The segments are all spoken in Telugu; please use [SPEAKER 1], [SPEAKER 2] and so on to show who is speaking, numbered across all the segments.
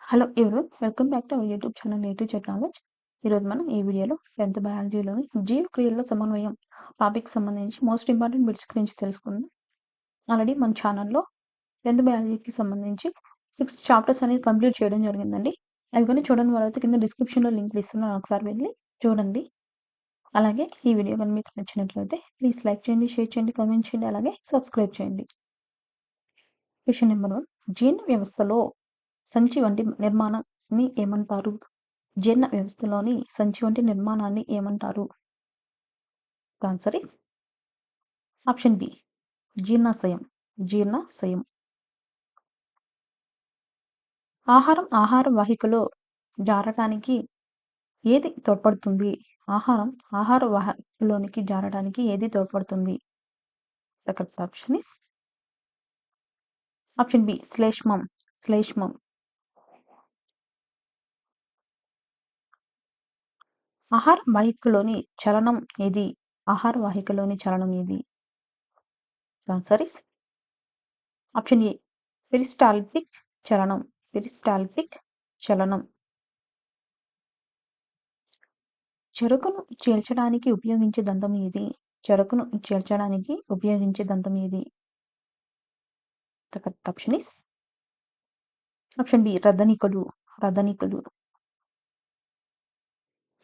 [SPEAKER 1] Hello everyone, welcome back to our YouTube channel native చెట్ నాలెడ్జ్. ఈరోజు మనం ఈ వీడియోలో 10th బయాలజీలోని జీవక్రియల్లో సమన్వయం టాపిక్ సంబంధించి మోస్ట్ ఇంపార్టెంట్ బిట్స్ గురించి తెలుసుకుందాం. ఆల్రెడీ మన ఛానల్లో 10th బయాలజీకి సంబంధించి 6 చాప్టర్స్ అనేది కంప్లీట్ చేయడం జరిగిందండి. అవి కానీ చూడని వాళ్ళైతే కింద డిస్క్రిప్షన్లో లింక్ ఇస్తున్నాను, ఒకసారి వెళ్ళి చూడండి. అలాగే ఈ వీడియో కానీ మీకు నచ్చినట్లయితే ప్లీజ్ లైక్ చేయండి, షేర్ చేయండి, కామెంట్ చేయండి, అలాగే సబ్స్క్రైబ్ చేయండి. క్వశ్చన్ నెంబర్ 1, జీర్ణ వ్యవస్థలో సంచి వంటి నిర్మాణాన్ని ఏమంటారు? జీర్ణ వ్యవస్థలోని సంచి వంటి నిర్మాణాన్ని ఏమంటారు? ఆన్సర్ ఇస్ ఆప్షన్ బి, జీర్ణాశయం. జీర్ణాశయం. ఆహార వాహికలో జారటానికి ఏది తోడ్పడుతుంది? ఆహార వాహికలోనికి జారడానికి ఏది తోడ్పడుతుంది? Correct option is option B, శ్లేష్మం. శ్లేష్మం. ఆహార వాహికలోని చలనం ఏది? ఆహార వాహికలోని చలనం ఏది? Answer is option A, peristaltic చలనం. పెరిస్టాల్టిక్ చలనం. చెరుకును చీల్చడానికి ఉపయోగించే దంతం ఏది? చెరుకును చీల్చడానికి ఉపయోగించే దంతం ఏది? Correct option is option B, రద్దనికలు. రద్దనికలు.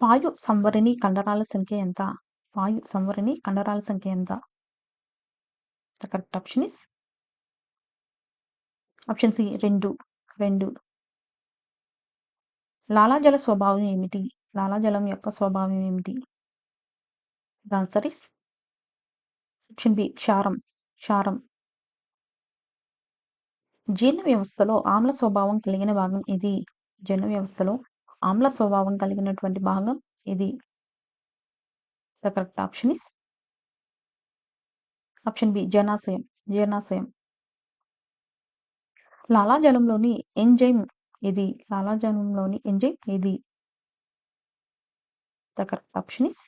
[SPEAKER 1] వాయు సంవరణి కండరాల సంఖ్య ఎంత? వాయు సంవరణి కండరాల సంఖ్య ఎంత? Correct option is option C, 2. లాలాజల స్వభావం ఏమిటి? లాలాజలం యొక్క స్వభావం ఏమిటి? ఆన్సర్ ఇస్ ఆప్షన్ బి, క్షారం. క్షారం. జీర్ణ వ్యవస్థలో ఆమ్ల స్వభావం కలిగిన భాగం ఇది? జీర్ణ వ్యవస్థలో ఆమ్ల స్వభావం కలిగినటువంటి భాగం ఇది? Correct option is option B, జనాశయం. జీర్ణాశయం. లాలాజలంలోని ఎంజైమ్ ఏది? లాలాజలంలోని ఎంజైమ్ ఏది? Correct option is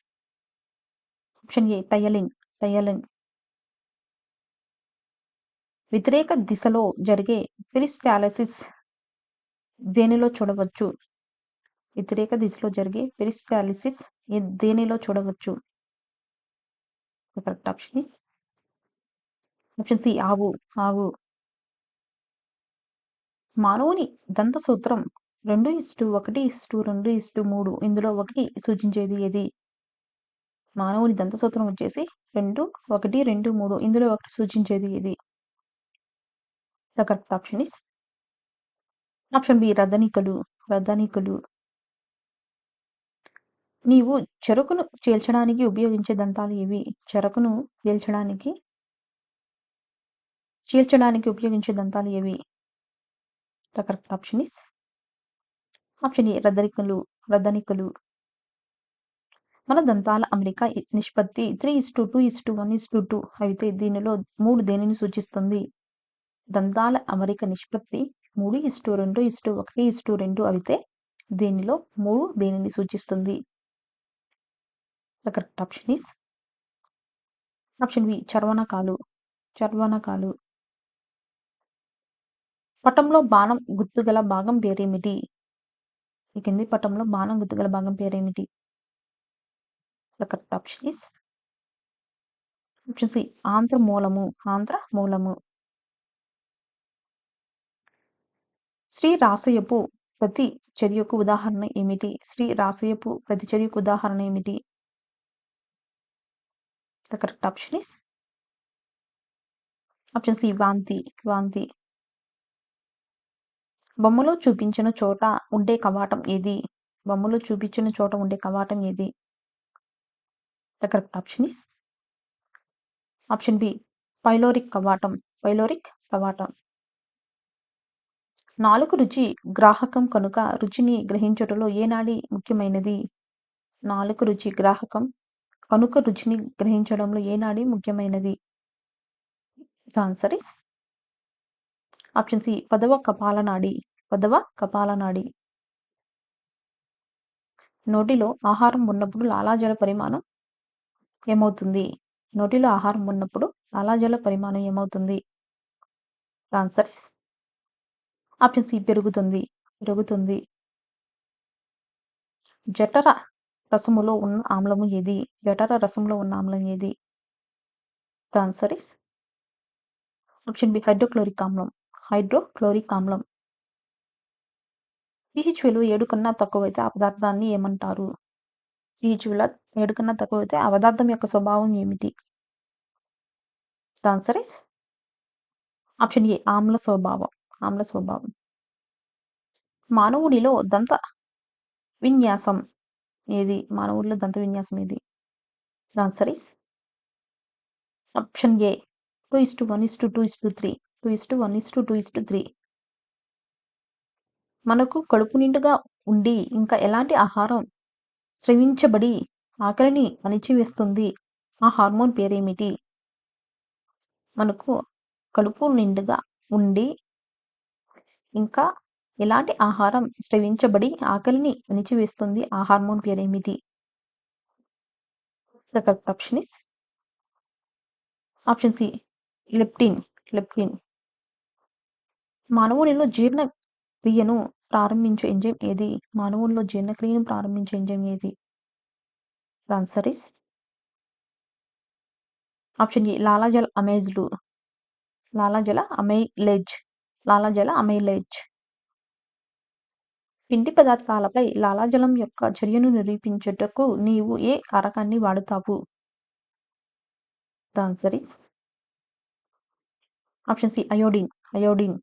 [SPEAKER 1] option A, ptyalin. Ptyalin. వ్యతిరేక దిశలో జరిగే పెరిస్టాలిసిస్ దేనిలో చూడవచ్చు? వ్యతిరేక దిశలో జరిగే పెరిస్టాలిసిస్ దేనిలో చూడవచ్చు? Correct option is option C, ఆవు. ఆవు. మానవుని దంత సూత్రం 2:1:2:3. ఇందులో ఒకటి సూచించేది ఏది? మానవుని దంత సూత్రం వచ్చేసి 2:1:2:3. ఇందులో ఒకటి సూచించేది ఏది? Correct option is option B, రద్దనికలు. రద్దనికలు. నీవు చెరుకును చీల్చడానికి ఉపయోగించే దంతాలు ఏవి? చెరుకును చీల్చడానికి ఉపయోగించే దంతాలు ఏవి? Correct option is option A, రద్దనికలు. రద్దనికలు. మన దంతాల అమరిక నిష్పత్తి 3:2:1:2 అయితే దీనిలో 3 దేనిని సూచిస్తుంది? దంతాల అమరిక నిష్పత్తి 3:2:1:2 అయితే దీనిలో 3 దేనిని సూచిస్తుంది? Correct option is option B, చర్వణకాలు. చర్వణకాలు. పటంలో బాణం గుర్తుగల భాగం పేరేమిటి? ఈ కింది పటంలో బాణం గుర్తుగల భాగం పేరేమిటి? Correct option is option C, ఆంత్రమూలము. ఆంత్రమూలము. శ్రీరాసయపు ప్రతిచర్యకు ఉదాహరణ ఏమిటి? శ్రీరాసయపు ప్రతిచర్యకు ఉదాహరణ ఏమిటి? Correct option is option C, వాంతి. వాంతి. బొమ్మలో చూపించిన చోట ఉండే కవాటం ఏది? బొమ్మలో చూపించిన చోట ఉండే కవాటం ఏది? Correct option is option B, pyloric కవాటం. పైలోరిక్ కవాటం. నాలుక రుచి గ్రాహకం కనుక రుచిని గ్రహించుటలో ఏ నాడి ముఖ్యమైనది? నాలుక రుచి గ్రాహకం కనుక రుచిని గ్రహించడంలో ఏ నాడి ముఖ్యమైనది? ఆన్సర్ ఇస్ ఆప్షన్ సి, పదవ కపాలనాడి. పదవ కపాలనాడి. నోటిలో ఆహారం ఉన్నప్పుడు లాలాజల పరిమాణం ఏమవుతుంది? నోటిలో ఆహారం ఉన్నప్పుడు లాలాజల పరిమాణం ఏమవుతుంది? ఆన్సర్ ఇస్ ఆప్షన్ సి, పెరుగుతుంది. పెరుగుతుంది. జఠర రసములో ఉన్న ఆమ్లము ఏది? జఠర రసంలో ఉన్న ఆమ్లం ఏది? The answer is option B hydrochloric ఆమ్లం. హైడ్రోక్లోరిక్ ఆమ్లం. పీహెచ్ విలువ 7 కన్నా తక్కువైతే ఆ పదార్థాన్ని ఏమంటారు? పీహెచ్ విలువ 7 కన్నా తక్కువైతే ఆ పదార్థం యొక్క స్వభావం ఏమిటి? The answer is option A ఆమ్ల స్వభావం. ఆమ్ల స్వభావం. మానవుడిలో దంత విన్యాసం ఏది? మానవుడిలో దంత విన్యాసం ఏది? The answer is option A 2:1:2:3. 2:1:2:3. మనకు కడుపు నిండుగా ఉండి ఇంకా ఎలాంటి ఆహారం స్రవించబడి ఆకలిని అణిచివేస్తుంది ఆ హార్మోన్ పేరేమిటి? మనకు కడుపు నిండుగా ఉండి ఇంకా ఎలాంటి ఆహారం స్రవించబడి ఆకలిని అణిచివేస్తుంది ఆ హార్మోన్ పేరేమిటి? The correct option is option C leptin. Leptin. మానవునిలో జీర్ణక్రియను ప్రారంభించే ఎంజైమ్ ఏది? మానవుల్లో జీర్ణక్రియను ప్రారంభించే ఎంజైమ్ ఏది? The answer is option A లాలాజల అమైజ్లు. లాలాజల అమైలేజ్. లాలాజల అమైలేజ్. పిండి పదార్థాలపై లాలాజలం యొక్క చర్యను నిరూపించుటకు నీవు ఏ కారకాన్ని వాడుతావు? The answer is option C iodine. Iodine.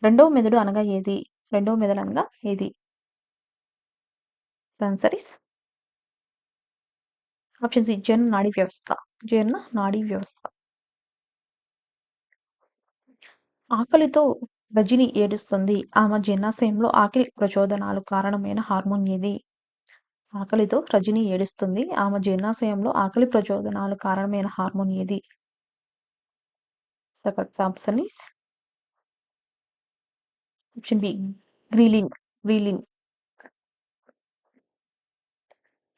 [SPEAKER 1] రెండవ మెదడు అనగా ఏది? రెండవ మెదడు అనగా ఏది? The answer is option C జీర్ణ నాడీ వ్యవస్థ. జీర్ణ నాడీ వ్యవస్థ. ఆకలితో రజని ఏడుస్తుంది. ఆమె జీర్ణాశయంలో ఆకలి ప్రచోదనాలు కారణమైన హార్మోన్ ఏది? ఆకలితో రజని ఏడుస్తుంది. ఆమె జీర్ణాశయంలో ఆకలి ప్రచోదనాలు కారణమైన హార్మోన్ ఏది? The correct option is option B ghrelin. Ghrelin.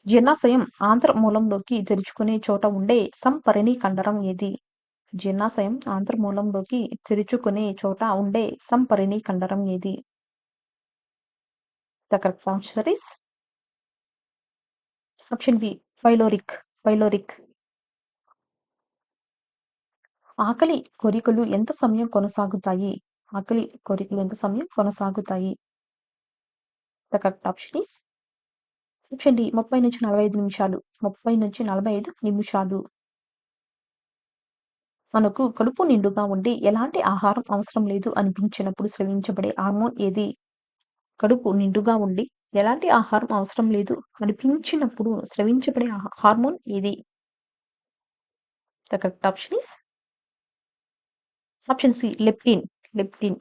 [SPEAKER 1] జీర్ణాశయం ఆంత్రమూలంలోకి తెరుచుకునే చోట ఉండే సంపరిణి కండరం ఏది? జీర్ణాశయం ఆంత్రమూలంలోకి తెరుచుకునే చోట ఉండే సంపరిణి కండరం ఏది? The correct answer is option B pyloric. Pyloric. ఆకలి కోరికలు ఎంత సమయం కొనసాగుతాయి? ఆకలి కోరికలు ఎంత సమయం కొనసాగుతాయి? The correct option is option D 30-45 నిమిషాలు. 30-45 నిమిషాలు. మనకు కడుపు నిండుగా ఉండి ఎలాంటి ఆహారం అవసరం లేదు అనిపించినప్పుడు స్రవించబడే హార్మోన్ ఏది? కడుపు నిండుగా ఉండి ఎలాంటి ఆహారం అవసరం లేదు అనిపించినప్పుడు స్రవించబడే హార్మోన్ ఏది? The correct option is option C leptin. Leptin.